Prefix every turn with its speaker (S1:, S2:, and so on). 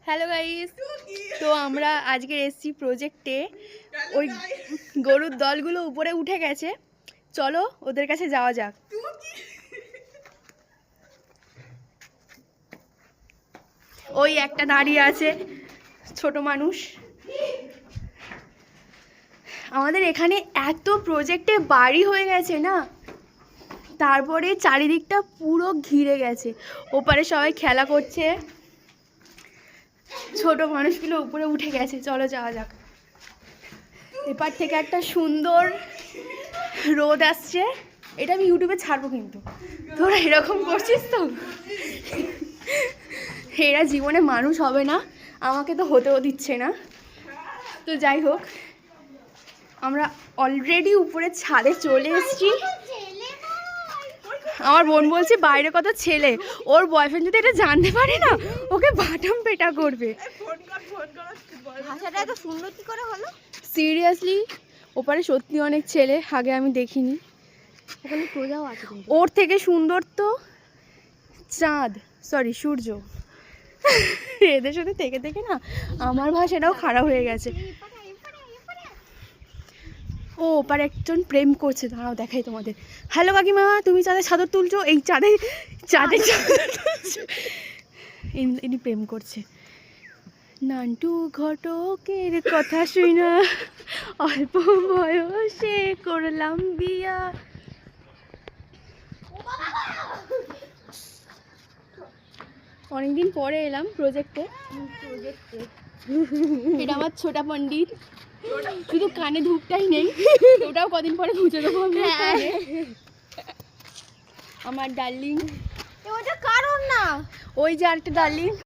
S1: Hello guys, তো আমরা আজকে এসছি প্রজেক্টে। ওই গরুর দলগুলো উপরে উঠে গেছে, চলো ওদের কাছে যাওয়া যাক। ওই একটা দাঁড়িয়ে আছে ছোট মানুষ। আমাদের এখানে এত প্রজেক্টে বাড়ি হয়ে গেছে না, তারপরে চারিদিকটা পুরো ঘিরে গেছে। ওপারে সবাই খেলা করছে, ছোট মানুষগুলো উপরে উঠে গেছে, চলো যাওয়া যাক। এপার থেকে একটা সুন্দর রোদ আসছে, এটা আমি ইউটিউবে ছাড়বো, কিন্তু তোরা এরকম করছিস তো, এরা জীবনে মানুষ হবে না, আমাকে তো হতেও দিচ্ছে না। তো যাই হোক, আমরা অলরেডি উপরে ছাদে চলে এসেছি। আমার বোন বলছে বাইরে কত ছেলে, ওর বয়ফ্রেন্ড যদি এটা জানতে পারে না, ওকে বাটাম পেটা করবে।
S2: ভাষাটা এত সুন্দর কি করে হলো?
S1: সিরিয়াসলি, ওপারে সত্যি অনেক ছেলে, আগে আমি দেখিনি।
S2: ওখানে সোজাও আছে কিন্তু।
S1: ওর থেকে সুন্দর তো চাঁদ, সরি সূর্য। এদের সাথে থেকে থেকে না আমার ভাষাটাও খারাপ হয়ে গেছে। ও ওপারে একজন প্রেম করছে, দাঁড়াও দেখাই তোমাদের। হ্যালো কাকিমা, তুমি চাঁদের চাদর তুলছো? এই চাঁদে চাঁদের চাদর তুলছো। ইনি প্রেম করছে। নান্টু ঘটকের কথা শুই না, অল্প বয়সে করলাম বিয়া। অনেকদিন পরে এলাম প্রজেক্টে। এটা আমার ছোটা পণ্ডিত, শুধু কানে ধূপটাই নেই, ওটাও কদিন পরে মুছে দেবো আমি কানে। আমার ডার্লিং,
S2: ওটা কারণ না,
S1: ওই যে আরেকটা ডার্লিং।